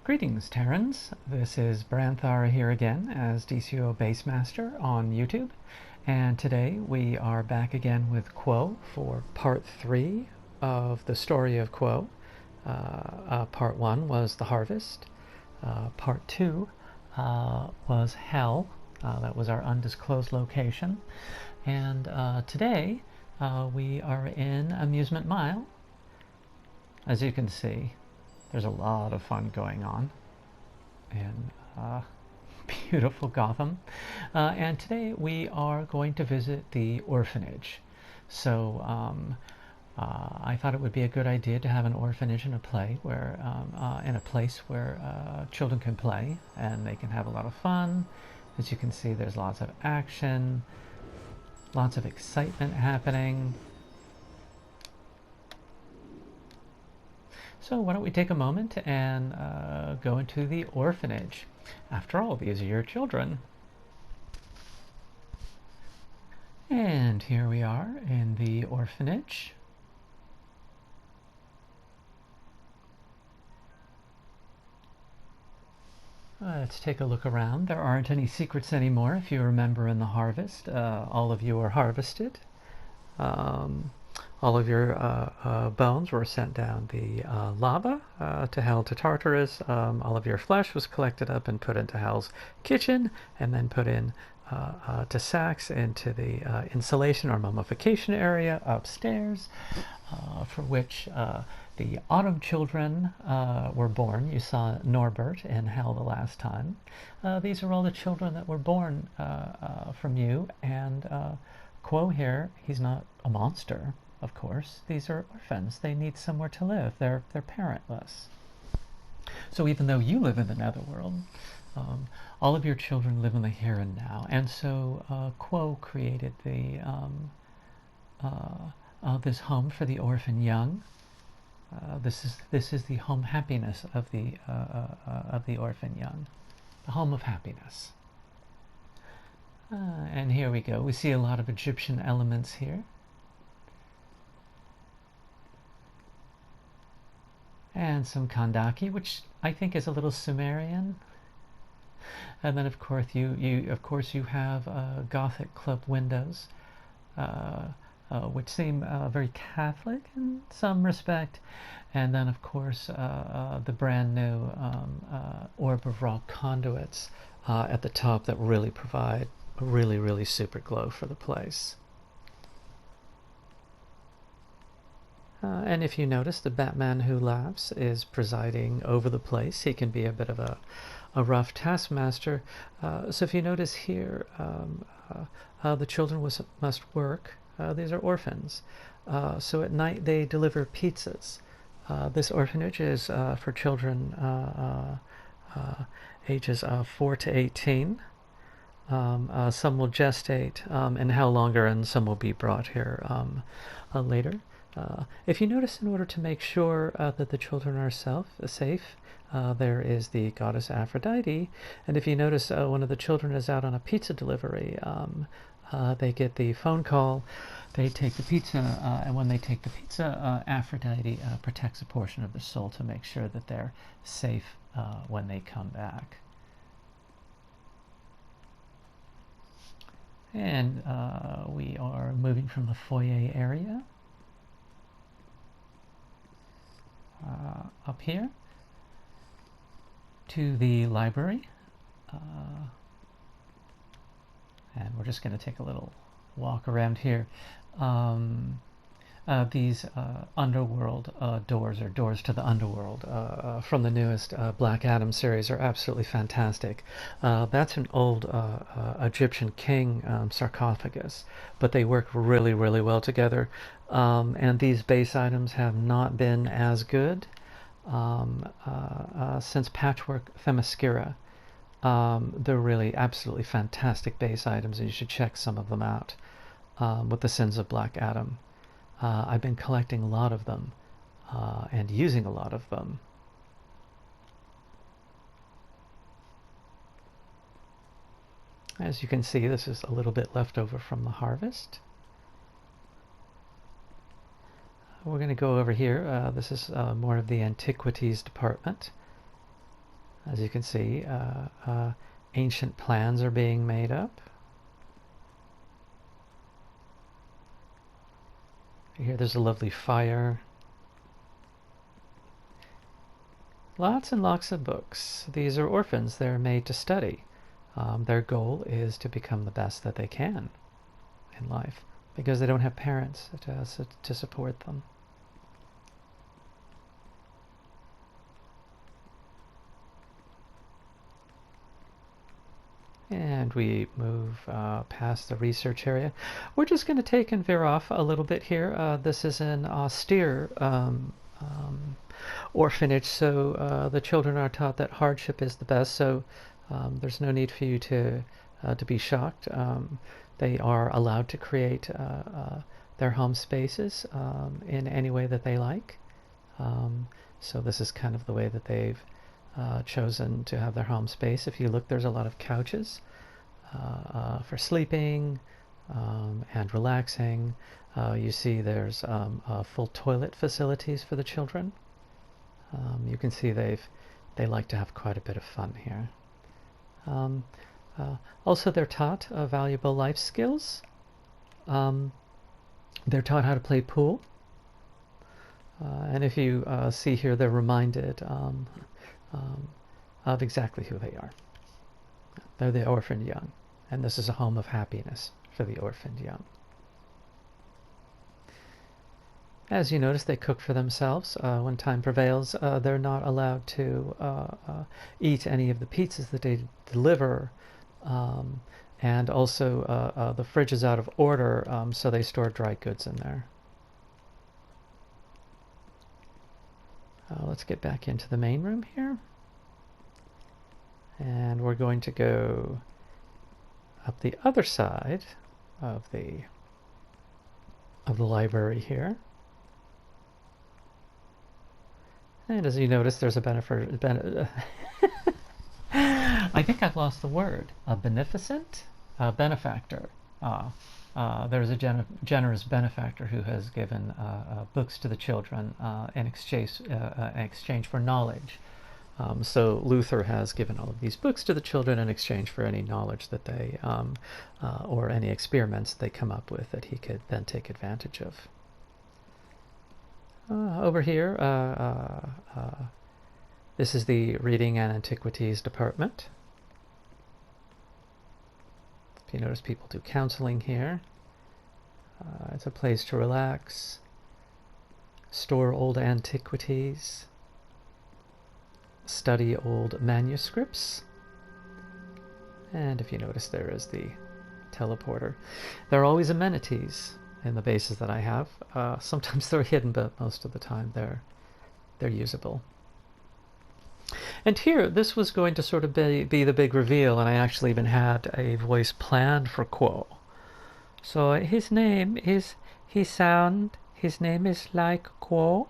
Greetings, Terrans. This is Branthar here again as DCUO Base Master on YouTube. And today we are back again with QW for part 3 of the story of QW. Part 1 was the harvest. Part 2 was hell. That was our undisclosed location. And today we are in Amusement Mile. As you can see, there's a lot of fun going on in beautiful Gotham. And today we are going to visit the orphanage. So I thought it would be a good idea to have an orphanage in a place where children can play and they can have a lot of fun. As you can see, there's lots of action, lots of excitement happening. So why don't we take a moment and go into the orphanage. After all, these are your children. And here we are in the orphanage. Let's take a look around. There aren't any secrets anymore. If you remember in the harvest, all of you are harvested. All of your bones were sent down the lava to hell, to Tartarus. All of your flesh was collected up and put into Hell's kitchen, and then put in to sacks into the insulation or mummification area upstairs, for which the autumn children were born. You saw Norbert in Hell the last time. These are all the children that were born from you, and QW here, he's not a monster. Of course, these are orphans. They need somewhere to live. They're parentless. So even though you live in the netherworld, all of your children live in the here and now. And so QW created the this home for the orphan young. This is the home happiness of the orphan young, the home of happiness. And here we go. We see a lot of Egyptian elements here. And some Kandaki, which I think is a little Sumerian. And then of course you have Gothic club windows, which seem very Catholic in some respect. And then of course the brand new orb of rock conduits at the top that really provide a really super glow for the place. And if you notice, the Batman Who Laughs is presiding over the place. He can be a bit of a rough taskmaster. So if you notice here, the children must work. These are orphans. So at night they deliver pizzas. This orphanage is for children ages 4 to 18. Some will gestate in hell longer, and some will be brought here later. If you notice, in order to make sure that the children are safe, there is the goddess Aphrodite. And if you notice, one of the children is out on a pizza delivery. They get the phone call, they take the pizza, and when they take the pizza, Aphrodite protects a portion of the soul to make sure that they're safe when they come back. And we are moving from the foyer area up here to the library, and we're just going to take a little walk around here. These underworld doors, or doors to the underworld, from the newest Black Adam series, are absolutely fantastic. That's an old Egyptian king sarcophagus, but they work really well together. And these base items have not been as good since Patchwork Themyscira. They're really absolutely fantastic base items, and you should check some of them out with the Sins of Black Adam. I've been collecting a lot of them and using a lot of them. As you can see, this is a little bit left over from the harvest. We're going to go over here. This is more of the antiquities department. As you can see, ancient plans are being made up. Here there's a lovely fire. Lots and lots of books. These are orphans. They're made to study. Their goal is to become the best that they can in life because they don't have parents to support them. And we move past the research area. We're just going to take and veer off a little bit here. This is an austere orphanage, so the children are taught that hardship is the best, so there's no need for you to be shocked. They are allowed to create their home spaces in any way that they like. So this is kind of the way that they've chosen to have their home space. If you look, there's a lot of couches for sleeping and relaxing. You see there's full toilet facilities for the children. You can see they like to have quite a bit of fun here. Also, they're taught valuable life skills. They're taught how to play pool. And if you see here, they're reminded of exactly who they are. They're the orphaned young, and this is a home of happiness for the orphaned young. As you notice, they cook for themselves. When time prevails, they're not allowed to eat any of the pizzas that they deliver. And also, the fridge is out of order, so they store dry goods in there. Let's get back into the main room here. And we're going to go up the other side of the library here. And as you notice, there's a I think I've lost the word. A beneficent? Benefactor. There's a generous benefactor who has given books to the children in exchange for knowledge. So Luther has given all of these books to the children in exchange for any knowledge that they, or any experiments they come up with that he could then take advantage of. Over here, this is the Reading and Antiquities Department. If you notice, people do counseling here. It's a place to relax, store old antiquities, study old manuscripts, and if you notice, there is the teleporter. There are always amenities in the bases that I have. Sometimes they're hidden, but most of the time they're usable. And here, this was going to sort of be the big reveal, and I actually even had a voice planned for Quo. So his name is like Quo.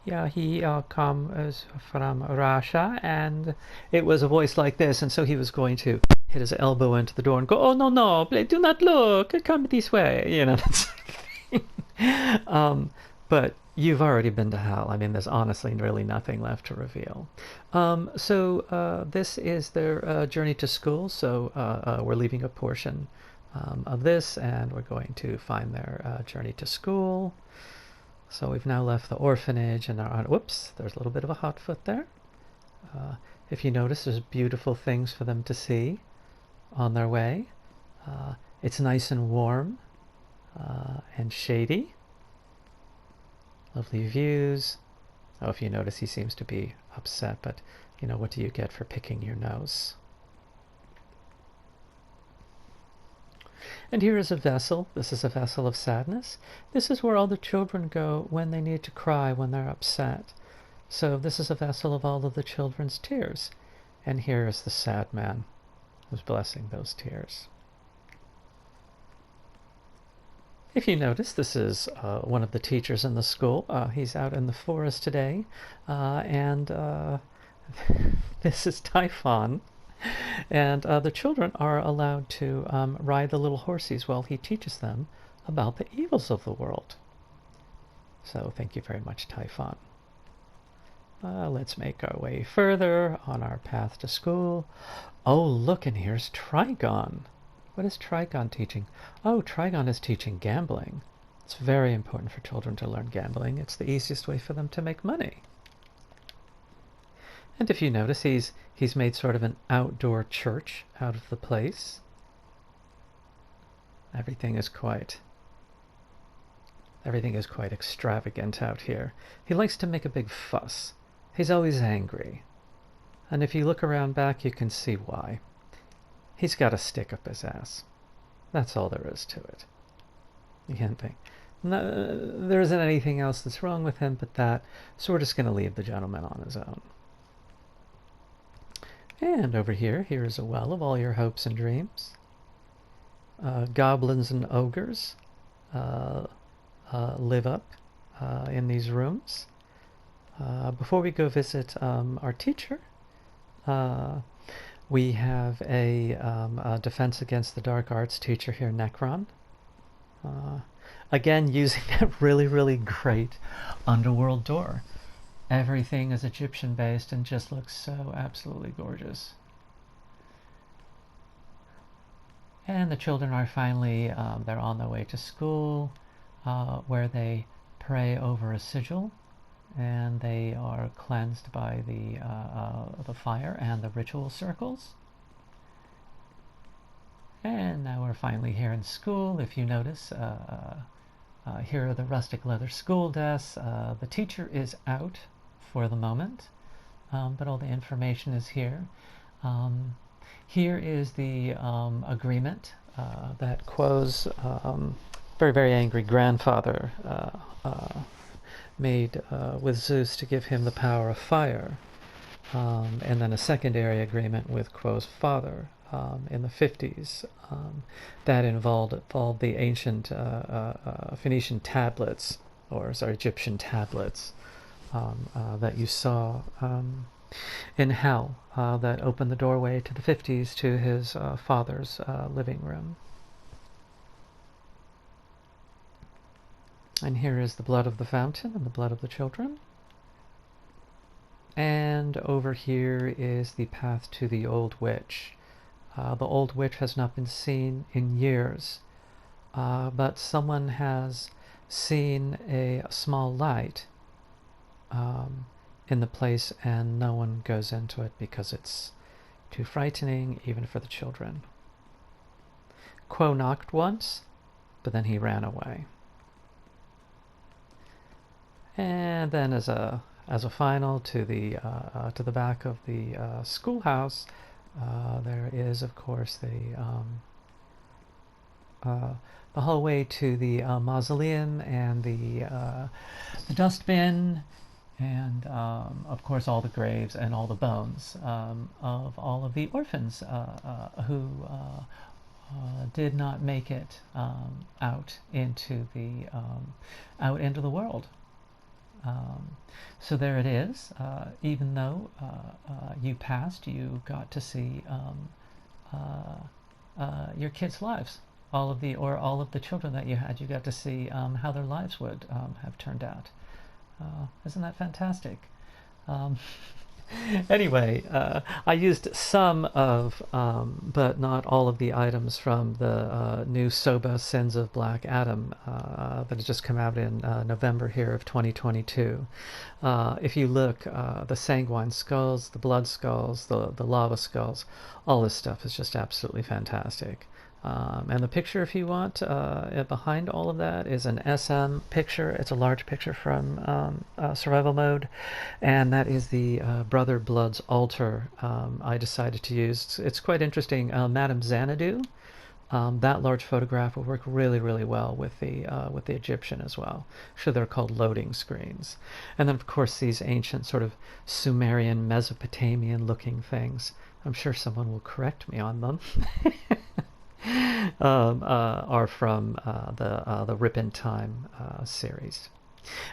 Yeah, he comes from Russia, and it was a voice like this, and so he was going to hit his elbow into the door and go, "Oh, no, do not look, come this way," you know, that sort of thing. But you've already been to hell. I mean, there's honestly really nothing left to reveal. So this is their journey to school, so we're leaving a portion of this, and we're going to find their journey to school. So we've now left the orphanage and are on, whoops, there's a little bit of a hot foot there. If you notice, there's beautiful things for them to see on their way. It's nice and warm and shady. Lovely views. Oh, if you notice, he seems to be upset, but you know, what do you get for picking your nose? And here is a vessel. This is a vessel of sadness. This is where all the children go when they need to cry, when they're upset. So this is a vessel of all of the children's tears. And here is the sad man who's blessing those tears. If you notice, this is one of the teachers in the school. He's out in the forest today. And this is Typhon. And the children are allowed to ride the little horses while he teaches them about the evils of the world. So thank you very much, Typhon. Let's make our way further on our path to school. Oh, look, and here's Trigon. What is Trigon teaching? Oh, Trigon is teaching gambling. It's very important for children to learn gambling. It's the easiest way for them to make money. And if you notice, he's made sort of an outdoor church out of the place. Everything is quite extravagant out here. He likes to make a big fuss. He's always angry. And if you look around back, you can see why. He's got a stick up his ass. That's all there is to it. You can't think. No, there isn't anything else that's wrong with him, but that. So we're just going to leave the gentleman on his own. And over here is a well of all your hopes and dreams. Goblins and ogres live up in these rooms. Before we go visit our teacher, we have a Defense Against the Dark Arts teacher here, Necron. Again, using that really, really great underworld door. Everything is Egyptian based and just looks so absolutely gorgeous. And the children are finally, they're on their way to school, where they pray over a sigil, and they are cleansed by the fire and the ritual circles. And now we're finally here in school. If you notice, here are the rustic leather school desks. The teacher is out for the moment, but all the information is here. Here is the agreement that Quo's very, very angry grandfather made with Zeus to give him the power of fire. And then a secondary agreement with Quo's father in the 50s that involved the ancient Phoenician tablets, Egyptian tablets that you saw in hell that opened the doorway to the 50s to his father's living room. And here is the blood of the fountain and the blood of the children. And over here is the path to the old witch. The old witch has not been seen in years, but someone has seen a small light in the place, and no one goes into it because it's too frightening even for the children. Quo knocked once, but then he ran away. And then as a final to the back of the schoolhouse, there is of course the hallway to the mausoleum and the dustbin, and of course all the graves and all the bones of all of the orphans who did not make it out into the world. So there it is. Even though you passed, you got to see your kids' lives. All of the children that you had, you got to see how their lives would have turned out. Isn't that fantastic? Anyway, I used some of, but not all of the items from the new Soba Sins of Black Adam that has just come out in November here of 2022. If you look, the sanguine skulls, the blood skulls, the lava skulls, all this stuff is just absolutely fantastic. And the picture, if you want, behind all of that is an SM picture. It's a large picture from survival mode, and that is the Brother Blood's altar I decided to use. It's quite interesting. Madame Xanadu, that large photograph will work really, really well with the Egyptian as well. So they're called loading screens. And then, of course, these ancient sort of Sumerian, Mesopotamian-looking things. I'm sure someone will correct me on them. Are from the Rip in Time series.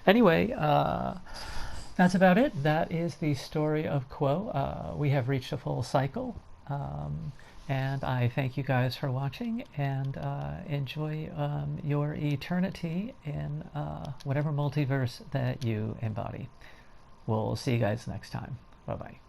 Anyway, that's about it. That is the story of Quo. We have reached a full cycle, and I thank you guys for watching, and enjoy your eternity in whatever multiverse that you embody. we'll see you guys next time. Bye-bye.